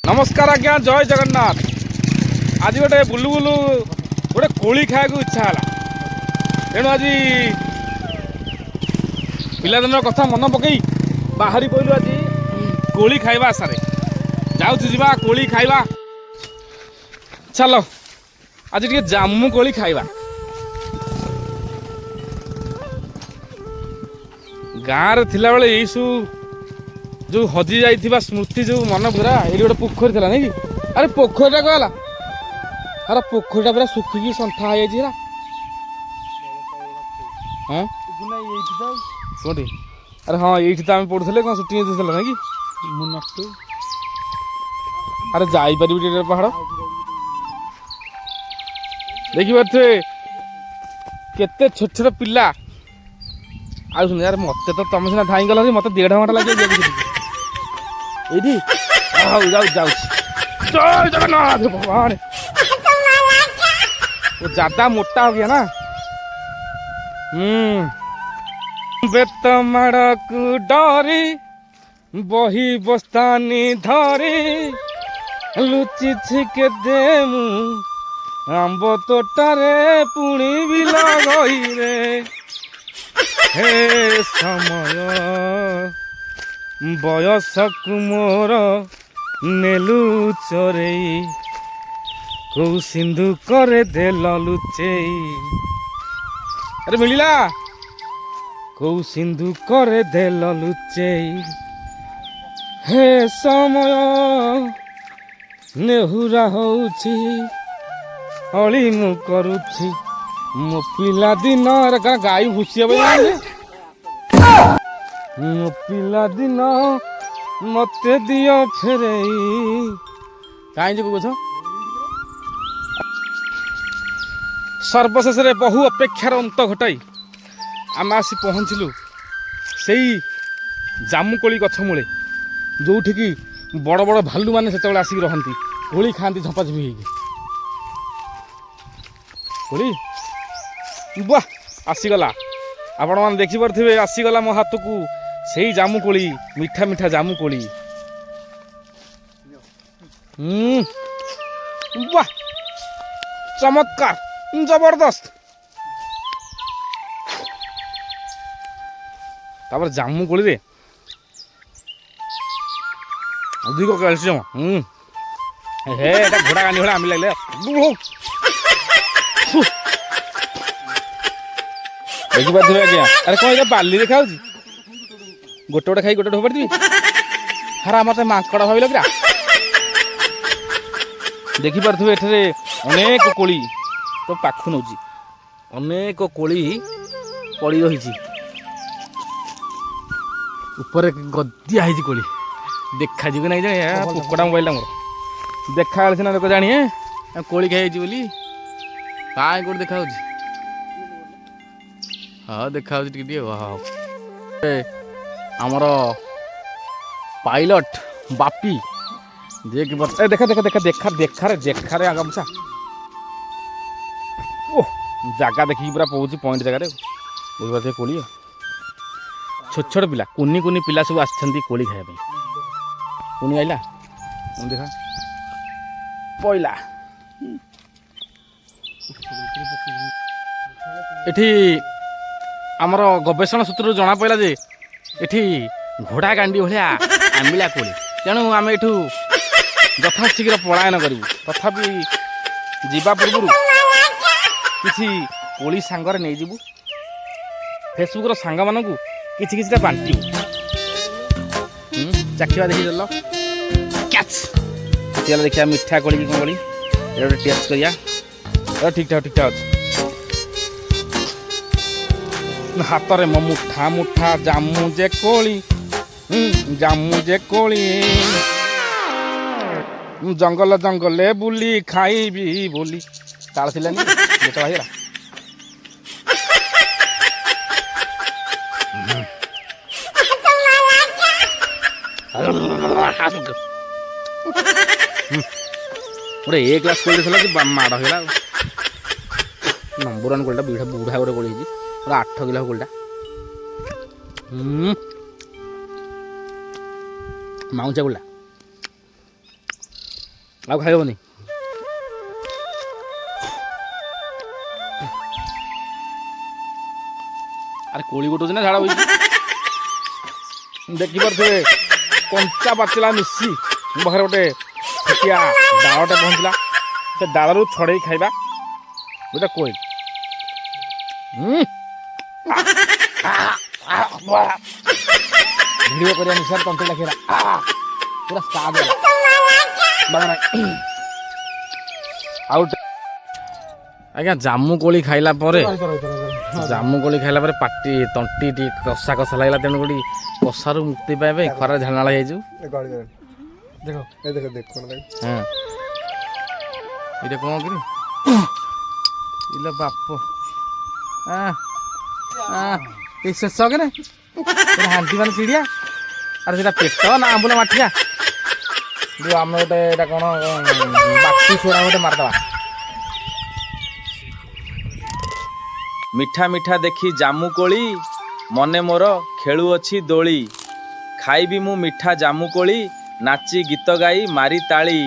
नमस्कार आज्ञा जय जगन्नाथ। आज गोटे बुलु बुलु गोटे कोली खाया इच्छा है तेणु आज पिलादिन कथा मन पकई बाहरी पड़ू आज कोली खाइबा आशा जावा कोली खाइबा। चलो आज टे जामु कोली खाइबा। गाँव थिला बेले यही सब जो हजि जाइथिबा स्मृति जो मन पूरा ये गोटे पोखरी था नहीं कि अरे पोखरीटा कहला अरे पोखरीटा पूरा सुखिकी सन्था हो जाए हाँ कौटी अरे हाँ ये तो आम पढ़ुले कौन सुटिंग ना कि अरे जापर पहाड़ देखिपे केते छोट छोट पिला आ यार मत तो तुम सीना धाई गल मत 1.5 घंटा लगे ये जय जगन्नाथ भगवान वो ज्यादा मोटा हो गया ना। बेत मड़क डरी बही बस्तानी धरी लुचि छिके देमु आंब तोटारे पुणी भी लगई रे हे समय बयस कुमोर नेलु चोरे कौ सिंधु करे देल लुचे अरे मिलिला कौ सिंधु करे देल लुचे हे समय नेहुरा होउछि अली मु करुछि मो पिला दिन गाई भूसिया मो पिला दिन मते दियो फेरे कहीं जो बुझ सर्वशेष बहु अपेक्षार अंत घटाई आम आसी पहुँचलु से जामुकोली गछ मूले जो बड़ बड़ भालू मैंने से आसिक रहती कोली खाती झपाझपी कोली वाह आसीगला आपण मैंने देखिपे आसीगला मो हाथ को से जामुकोली मीठा मीठा जामुकोली वाह चमत्कार जबरदस्त। तापर जामुकोली रे अधिक कैल्शियम हे एटा घोड़ा गांडी भला आमी लागले देखि पाथे आज्ञा अरे कौन ये बाली देखा गोटे गोटे खाई गोटे ढोपार दी हरा मत माकड़ भाविल क्या देखिपे एठे अनेक कोली तो पाखु नौ अनेक कोली पड़ी रही ऊपर गदिया है कोली देखा जी ना कुकड़ा मोबाइल मोर देखा सीना लोक जानिए कोली खाई बोली कहीं कौट देखा हाँ देखा आमर पायलट बापी जे कि देखा देखा देखा देखा देखा रे देखा रे आगमसा ओह जगह देखिए पूरा पहुँची पॉइंट जगह बुझे कोली छोट छोट पिला कुनी कुनी पिला सब आसछंती कोली खाया कुनी आइला देखा पइला एठी आमर गवेषणा सूत्र जना पड़ा जे एठी घोड़ा गांडी भाया आमिला कोली तेणु आम एठू यथाशीघ्र पलायन करूँ तथापि जीवा पूर्व किसी कोली सांगरे नहीं जीवु फेसबुक सांग मान किसी किसी बांटू चाखिया देखी चल कैच चल देखिए मीठा कोली कौन कोली ये टेस्ट करिया ठीक ठाक अच्छे हाथ में मो मुठा मुठा जामु जे कोली जंगल जंगले बुली खाइबी बोली ताल थिलानी जेटा भाईरा गोटे ए क्लास कोली थला कि माड़ होला नंबर 1 कोलटा बुढ़ा बुढ़ा गोटे कोली 8 किलो कोलटा माउंचा कोला ଆଉ ଖାଇବନି। ଆରେ କୋଳି ଗୋଟଉଛି ନା ଝାଡ଼ ହଉଛି। ଦେଖିପାରୁଥିବେ କଞ୍ଚା ପାଚିଲା ମିଶି ମୋ ପାଖରେ ଗୋଟେ ଛୋଟିଆ ଡାଳଟେ ପହଞ୍ଚିଲା। ସେ ଡାଳରୁ ଛଡ଼େଇ ଖାଇବା ଗୋଟେ କୋଳି। ଭିଡ଼ିଓ କରିବା ନିଶାରେ ତଣ୍ଟି ଡାକିଲା ପୁରା ସ୍କାଦ ଆଉ ଆଜ୍ଞା ଜାମୁ କୋଳି ଖାଇଲା ପରେ ପାଟି ତଣ୍ଟି ଟିକେ କଷା କଷା ଲାଗିଲା। ତେଣୁ ଗୋଟେ କଷାରୁ ମୁକ୍ତି ପାଇବେ ଖରାରେ ଝାଳ ହେଇଯିବ। ହଁ ଏଇଟା କ'ଣ କିରି ଇଲୋ ବାପ ଏଇ ଶେଷ କେରେ ହାଣ୍ଡି ମାନେ ଚିଡ଼ିଆ। ଆରେ ସେଇଟା ପେଟ ନା ଆମ୍ବୁଲ ମାଠିଆ ଯୋଉ ଆମେ ଗୋଟେ ଏଇଟା କ'ଣ ବାଟି ସୋଡ଼ା ଗୋଟେ ମାରିଦେବା। ମିଠା ମିଠା ଦେଖି ଜାମୁ କୋଳି ମନେ ମୋର ଖେଳୁଅଛି ଦୋଳି। ଖାଇବି ମୁଁ ମିଠା ଜାମୁ କୋଳି ନାଚି ଗୀତ ଗାଇ ମାରି ତାଳି।